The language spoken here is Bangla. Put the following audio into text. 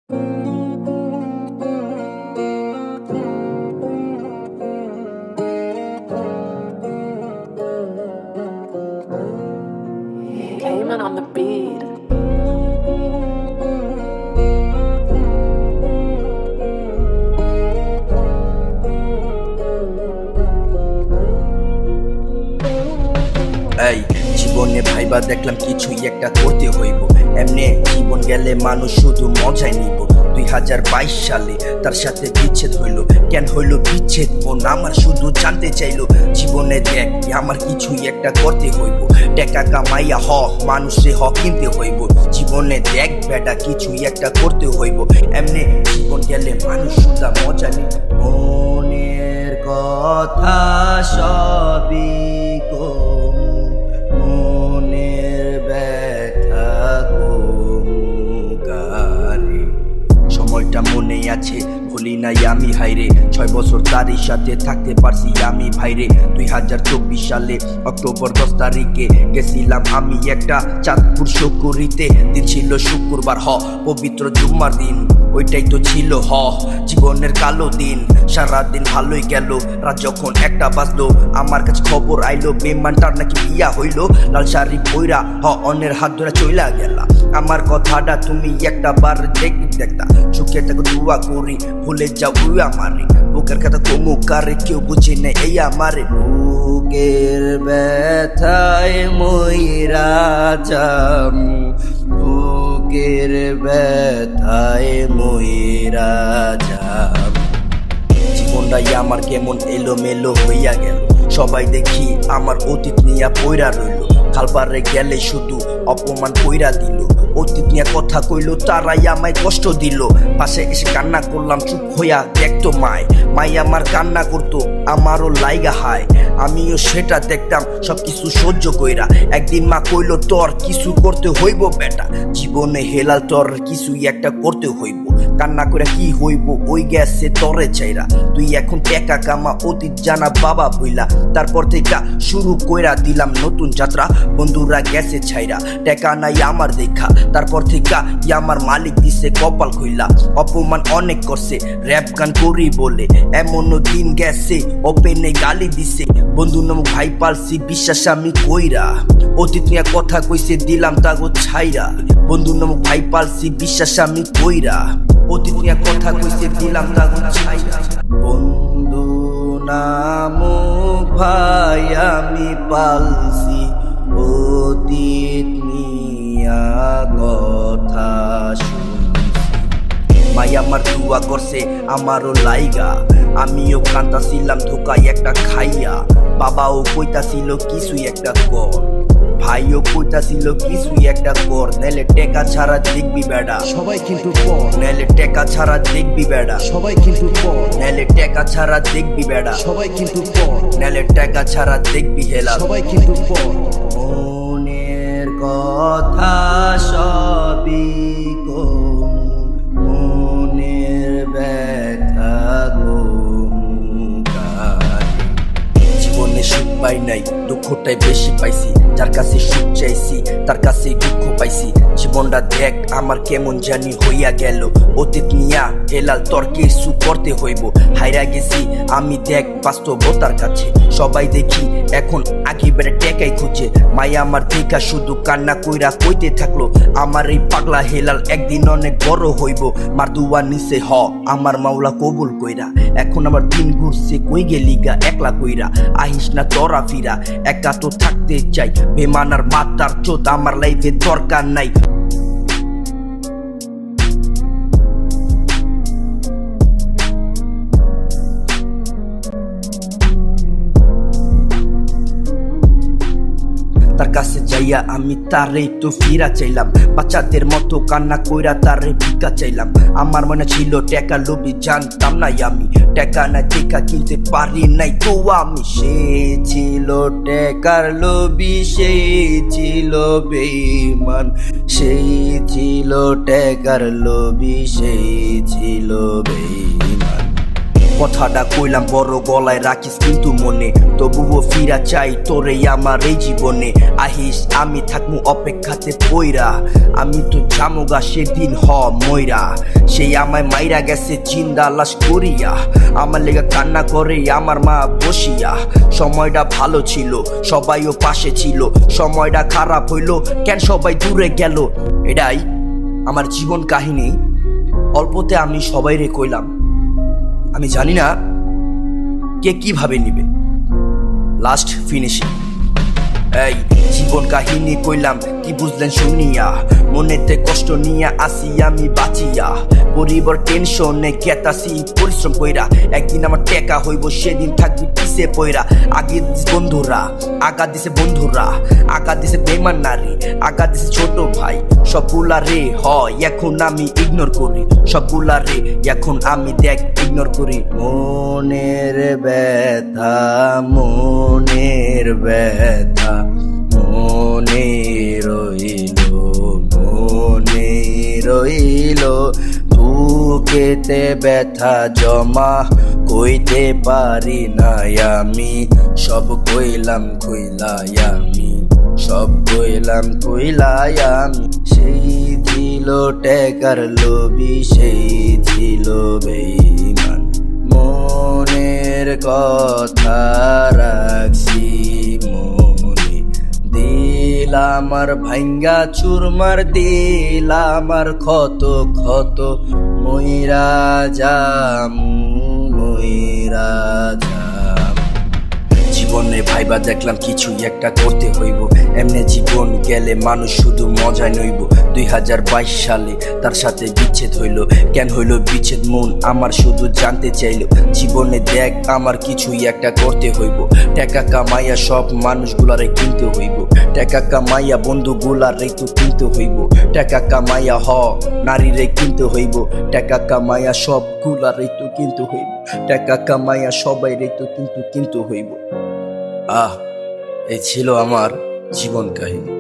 Cayman on the beat. এই জীবনে ভাইবা দেখলাম কিছুই একটা করতে হইব, এমনি জীবন গেলে মানুষ শুধু মজাই নিব। 2022 সালে তার সাথে বিচ্ছেদ হইল, কেন হইল বিচ্ছেদ মন আমার শুধু জানতে চাইলো। জীবনে দেখ আমার কিছুই একটা করতে হইব, টাকা কামাইয়া মানুষে কিনতে হইব। জীবনে দেখ বেটা কিছুই একটা করতে হইব, এমনি জীবন গেলে মানুষ শুধু মজা নিব। মনের কথা সবই সময়টা মনে আছে ভুলি নাই আমি হাইরে, 6 বছর তারই সাথে থাকতে পারছি আমি ভাইরে। 2024 সালে অক্টোবর 10 তারিখে গেছিলাম আমি একটা চাঁদপুর শকুরিতে। দিন ছিল শুক্রবার পবিত্র জুম্মার দিন, ওইটাই তো ছিল জীবনের কালো দিন। সারাদিন ভালোই গেল, রাত যখন 1টা বাজলো আমার কাছে খবর আইলো বেমানটার নাকি বিয়া হইলো। লাল শাড়ি পইরা অন্যের হাত ধরে চইলা গেলা। আমার কথাটা তুমি একটা বার দেখতা, চোখে তাকে দোয়া করি ভুলে যাও আমারে। বুকের কথা কমু কারে কেউ বুঝে নেই এই আমারে। বুকের ব্যথায় মইরা যামু, বুকের ব্যথায় মইরা যামু। জীবনটাই আমার কেমন এলোমেলো হইয়া গেল, সবাই দেখি আমার অতীত নিয়া পইরা রইল। খালপারে গেলে শুধু অপমান কইরা দিল, অতীত নিয়ে কথা কইলো তারাই আমায় কষ্ট দিল। পাশে এসে কান্না করলাম চুপ হইয়া দেখতো মায় আমার কান্না করতো আমারও লাইগা হায়। আমিও সেটা দেখতাম সবকিছু সহ্য কইরা। একদিন মা কইলো তোর কিছু করতে হইব বেটা, জীবনে হেলাল তোর কিছুই একটা করতে হইব। কান্না করে কি হইব ওই গেছে তরে চাইরা। তুই এখন টাকা কামা অতীত জানা বাবা বইলা। তারপর থেকে শুরু কইরা দিলাম নতুন যাত্রা, বন্ধুরা গেছে ছাইরা টাকা নাই আমার দেখা। তারপর থেকে আমার মালিক দিছে কপাল খুইলা। অপমান অনেক করছে র‍্যাপ গান করি বলে, এমনও দিন গেছে ওপেনে গালি দিছে। বন্ধু নামক ভাই পালছি বিশ্বাস আমি কইরা, অতীত নিয়ে কথা কইছে দিলাম তাগো ছাইরা। বন্ধু নামক ভাই পালছি বিশ্বাস আমি কইরা, অতীত নিয়ে কথা কইছে দিলাম তাগো ছাইরা। বন্ধু নামক ভাই আমি পালছি, অতীত নিয়া কথা শুনছি। মাই আমার দোয়া করছে আমারও লাইগা, আমিও কান্দাছিলাম ধোকায় একটা খাইয়া। বাবাও কইতাছিল কিছুই একটা কর, ভাইও কইতাছিল কিছুই একটা কর, নাইলে টেকা ছাড়া দেখবি বেড়া সবাই কিন্তু পর, নাইলে টেকা ছাড়া দেখবি বেড়া সবাই কিন্তু পর, নাইলে টেকা ছাড়া দেখবি বেড়া সবাই কিন্তু পর, নাইলে টেকা ছাড়া দেখবি হেলা। সবাই কিন্তু পর। মনের কথা সবই মনের ব্যথা জীবনে সুখ পাই নাই, দুঃখটাই বেশি পাইছি। যার কাছে সুখ চাইছি তার কাছে দুঃখ পাইছি। জীবনটা দেখ আমার কেমন জানি হইয়া গেল, অতীত নিয়া হেলাল তোর কিছু করতে হইব। হাইরা গেছি আমি দেখ বাস্তবতার কাছে, সবাই দেখি এখন আগে বেড়ে টেকাই খুঁজে। মায়া আমার দেখা শুধু কান্না কইরা কইতে থাকলো, আমার এই পাগলা হেলাল একদিন অনেক বড় হইব। মার দুয়া নিছে আমার মাওলা কবুল কইরা। এখন আমার দিন ঘুরছে কই গেলিগা একলা কইরা, আহিস না তোরা ফিরা। একা তো থাকতে চাই, বেমানার মাতার চোদ আমার লাইফে দরকার নাই। তার কাছে যাইয়া আমি তারে তো ফিরা চাইলাম, বাচ্চাদের মতো কান্না কইরা তারে ভিক্ষা চাইলাম। আমার মনে ছিল টাকা লোভী, জানতাম নাই আমি টাকা না দেখা কিনতে পারি নাই তো আমি। সে ছিল টাকার লোভী, সেই ছিল বেঈমান, সেই ছিল টাকার লোভী, সেই ছিল বেঈমান। কথাটা কইলাম বড় গলায় রাখিস কিন্তু মনে, তবুও ফিরা চাই তোরে আমার এই জীবনে। আহিস আমি থাকমু অপেক্ষাতে পইরা, আমি তো জামুগা সেদিন ময়রা। সেই আমায় মাইরা গেছে জিন্দা লাশ করিয়া, আমার লেগা কান্না করে আমার মা বসিয়া। সময়টা ভালো ছিল, সবাইও পাশে ছিল, সময়টা খারাপ হইলো কেন সবাই দূরে গেল। এটাই আমার জীবন কাহিনী, অল্পতে আমি সবাইরে কইলাম। আমি জানি না কে কিভাবে নিবে। লাস্ট ফিনিশিং এই জীবন কাহিনী কইলাম, কি বুঝলেন শুনিয়া? মনেতে কষ্ট নিয়া আসি আমি বাঁচিয়া, পরিবার টেনশনে কেতাসি পরিশ্রম কইরা। একদিন আমার টেকা হইব সেদিন থাকবি পিছে পইরা। আগে বন্ধুরা আঘাত দিছে, বন্ধুরা আঘাত দিছে, বেমান নারী আঘাত দিছে, ছোট ভাই সবগুলা রে এখন আমি ইগনোর করি, সবগুলা রে এখন আমি দেখ ইগনোর করি। মনের ব্যথা, মনের ব্যথা মনে রইল, মনে রইল, বুকেতে ব্যথা জমা কইতে পারি না আমি। সব কইলাম কইলাই আমি, সব কইলাম কইলাই আমি। সেই ছিল টেকার লোভী, সেই ছিল বেঈমান, মনের কথা রাখছি মনে। দিল আমার ভাঙ্গা চুরমার, দিল আমার ক্ষত ক্ষত, মইরা যাম, মইরা যাম। জীবনে ভাইবা দেখলাম কিছুই একটা করতে হইব, এমনি জীবন গেলে মানুষ শুধু মজায় নইব। 2022 সালে তার সাথে বিচ্ছেদ হইল, কেন হইল বিচ্ছেদ মন আমার শুধু জানতে চাইল। জীবনে দেখ আমার কিছুই একটা করতে হইব, টাকা কামাইয়া সব মানুষগুলারে কিনতে হইব, টাকা কামাইয়া বন্ধুগুলারে তো কিনতে হইব, টাকা কামাইয়া নারীরে কিনতে হইব, টাকা কামাইয়া সবগুলারে তো কিনতে হইব, টাকা কামাইয়া সবাইরে তো কিনতে হইব। এই ছিল আমার জীবন কাহিনী।